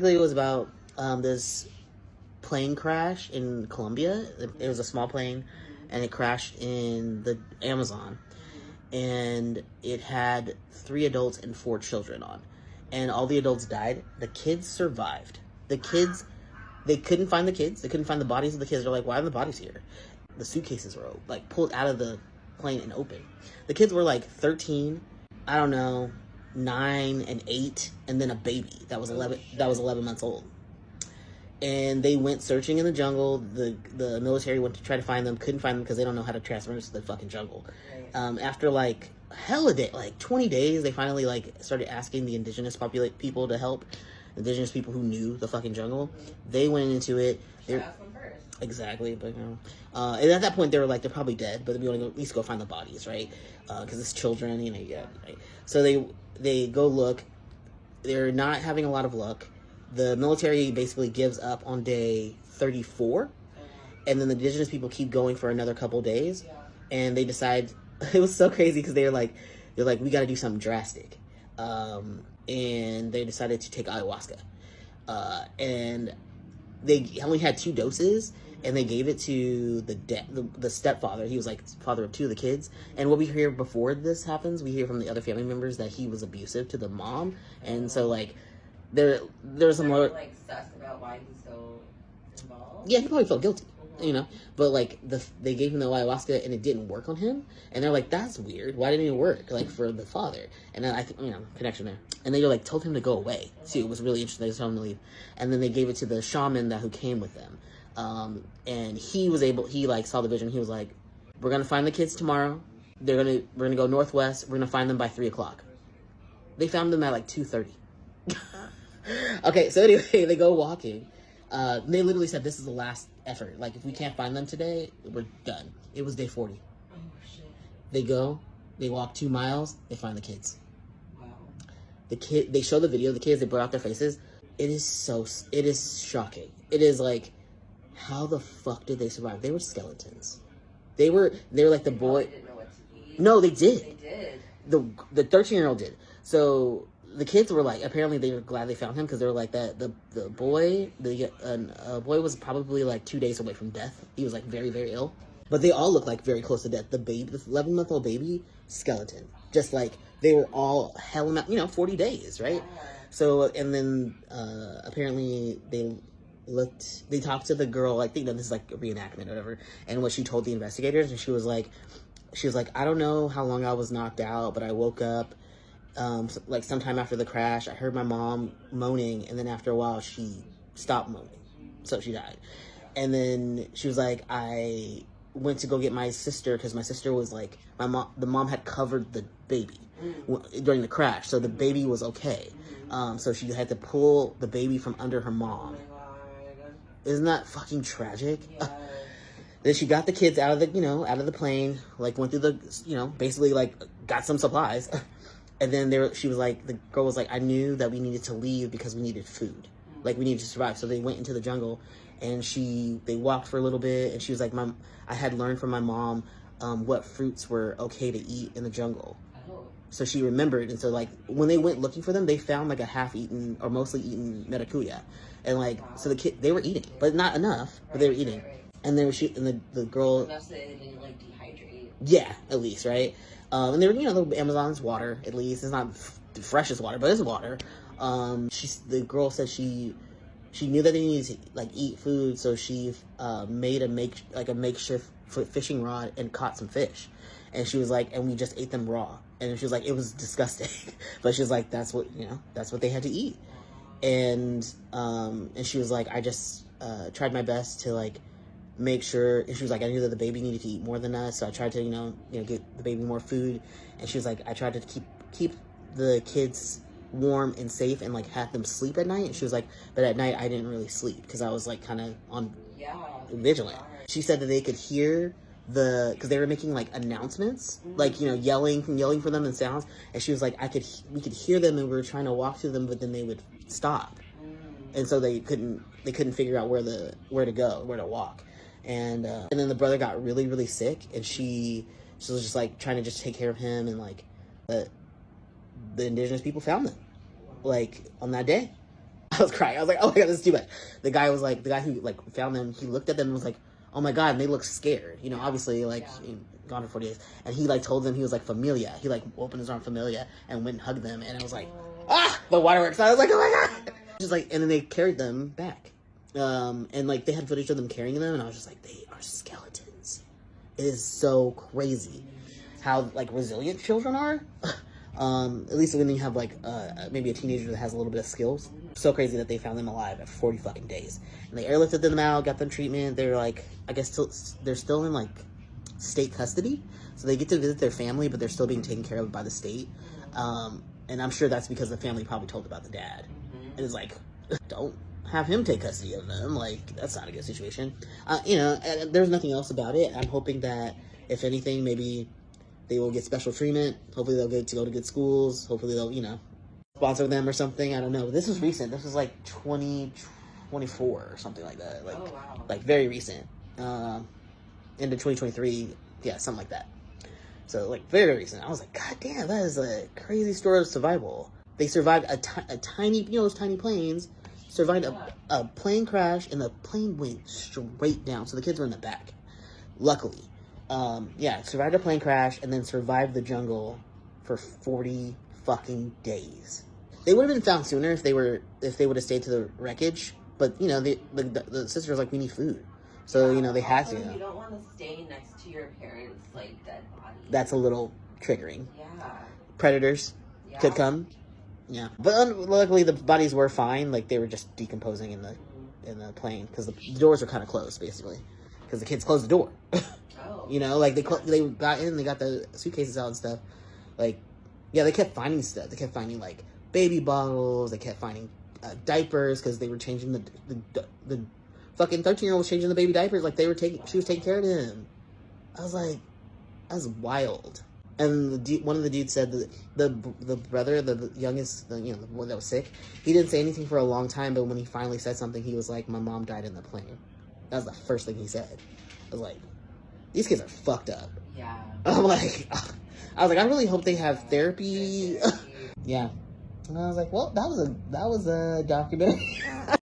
It was about this plane crash in Colombia. It was a small plane, and it crashed in the Amazon. And it had 3 adults and 4 children on. And all the adults died. The kids survived. The kids, they couldn't find the kids. They couldn't find the bodies of the kids. They're like, why are the bodies here? The suitcases were like pulled out of the plane and open. The kids were like 13, I don't know, 9 and 8, and then a baby that was 11 months old. And they went searching in the jungle. The military went to try to find them, couldn't find them because they don't know how to transfer to the fucking jungle. After like hella day, like 20 days, they finally like started asking the indigenous people to help. Indigenous people who knew the fucking jungle. They went into it. Ask them first. Exactly, but and at that point they were like, they're probably dead, but we want to at least go find the bodies, right? Because it's children, you know. Yeah, right. So they go look. They're not having a lot of luck. The military basically gives up on day 34, and then the indigenous people keep going for another couple days, and they decide. It was so crazy because they're like, we got to do something drastic, and they decided to take ayahuasca, and they only had 2 doses, and they gave it to the stepfather. He was like father of 2 of the kids. And what we hear before this happens, we hear from the other family members that he was abusive to the mom, and so like. There's some more like sus about why he's so involved. Yeah, he probably felt guilty, you know. But like they gave him the ayahuasca and it didn't work on him, and they're like, that's weird. Why didn't it work? Like for the father, and then I think connection there. And they like told him to go away. See, it was really interesting. They told him to leave, and then they gave it to the shaman who came with them, and he was able. He like saw the vision. He was like, we're gonna find the kids tomorrow. We're gonna go northwest. We're gonna find them by 3:00. They found them at like 2:30. Okay, so anyway, they go walking. They literally said, this is the last effort. Like, if we can't find them today, we're done. It was day 40. Oh, shit. They go, they walk 2 miles, they find the kids. Wow. They show the video of the kids, they blur out their faces. It is shocking. It is like, how the fuck did they survive? They were skeletons. They were like the boy. They didn't know what to eat. No, they did. They did. The 13-year-old did. So the kids were like, apparently they were glad they found him because they were like that. The boy was probably like 2 days away from death. He was like very, very ill. But they all look like very close to death. The baby, this 11-month-old baby, skeleton. Just like they were all 40 days, right? Yeah. So, and then apparently they talked to the girl, like, this is like a reenactment or whatever, and what she told the investigators, and she was like, I don't know how long I was knocked out, but I woke up like sometime after the crash. I heard my mom moaning, and then after a while she stopped moaning, so she died. And then she was like, I went to go get my sister because my sister was like, the mom had covered the baby during the crash, so the baby was okay. So she had to pull the baby from under her mom. Oh my God. Isn't that fucking tragic? Yeah. Then she got the kids out of the plane, like went through the, basically like got some supplies. And then she was like, the girl was like, I knew that we needed to leave because we needed food. Like we needed to survive. So they went into the jungle, and they walked for a little bit, and she was like, I had learned from my mom what fruits were okay to eat in the jungle. Oh. So she remembered, and so like when they went looking for them, they found like a half-eaten or mostly eaten maracuya, and like so they were eating, but not enough, but they were eating. Right. And then the girl. Enough so they didn't like dehydrate. Yeah, at least, right? And they were, the Amazon's water. At least it's not the freshest water, but it's water. The girl said she knew that they needed to like eat food, so she made a makeshift fishing rod and caught some fish. And she was like, and we just ate them raw. And she was like, it was disgusting. But she was like, that's what they had to eat. And she was like, I just tried my best to like make sure. And she was like, I knew that the baby needed to eat more than us, so I tried to get the baby more food. And she was like, I tried to keep the kids warm and safe and like have them sleep at night. And she was like, but at night I didn't really sleep because I was like kind of on vigilant. She said that they could hear because they were making like announcements, like yelling for them and sounds. And she was like, we could hear them, and we were trying to walk to them, but then they would stop, and so they couldn't figure out where to go, where to walk. And then the brother got really, really sick, and she was just like trying to just take care of him, and like the indigenous people found them like on that day. I was crying. I was like, oh my god, this is too much. The guy who like found them, he looked at them and was like, oh my god, and they look scared. You know, obviously, like, gone for 40 days. And he, like, told them he was, like, Familia. He, like, opened his arm Familia and went and hugged them. And I was like, the waterworks. I was like, oh my god. Just, like, and then they carried them back. And, like, they had footage of them carrying them. And I was just like, they are skeletons. It is so crazy how, like, resilient children are. At least when you have, like, maybe a teenager that has a little bit of skills. So crazy that they found them alive at 40 fucking days. And they airlifted them out, got them treatment. They're, like, I guess they're still in, like, state custody. So they get to visit their family, but they're still being taken care of by the state. And I'm sure that's because the family probably told about the dad. And it's like, don't have him take custody of them. Like, that's not a good situation. You know, there's nothing else about it. I'm hoping that, if anything, maybe they will get special treatment. Hopefully they'll get to go to good schools. Hopefully they'll, you know, sponsor them or something. I don't know. This was recent. This was like 2024 or something like that. Like, like very recent. Into 2023. Yeah, something like that. So, like, very, very recent. I was like, god damn, that is a crazy story of survival. They survived a tiny, you know, those tiny planes, survived a plane crash, and the plane went straight down. So the kids were in the back. Luckily. Yeah, survived a plane crash and then survived the jungle for 40 fucking days. They would have been found sooner if they would have stayed to the wreckage. But, you know, the sister was like, we need food. So, you know, they had to. You don't want to stay next to your parents' like dead body. That's a little triggering. Yeah. Predators could come. Yeah. But luckily the bodies were fine. Like, they were just decomposing in the plane because the doors were kind of closed, basically. Because the kids closed the door. You know, like, they got in, they got the suitcases out and stuff. Like, yeah, they kept finding stuff. They kept finding, like, baby bottles. They kept finding diapers because they were changing the fucking 13-year-old was changing the baby diapers. Like, she was taking care of him. I was like, that's wild. And one of the dudes said that the brother, the youngest, you know, the one that was sick, he didn't say anything for a long time, but when he finally said something, he was like, my mom died in the plane. That was the first thing he said. I was like, these kids are fucked up. Yeah. I'm like, I was like, I really hope they have therapy. Yeah. And I was like, well, that was a documentary.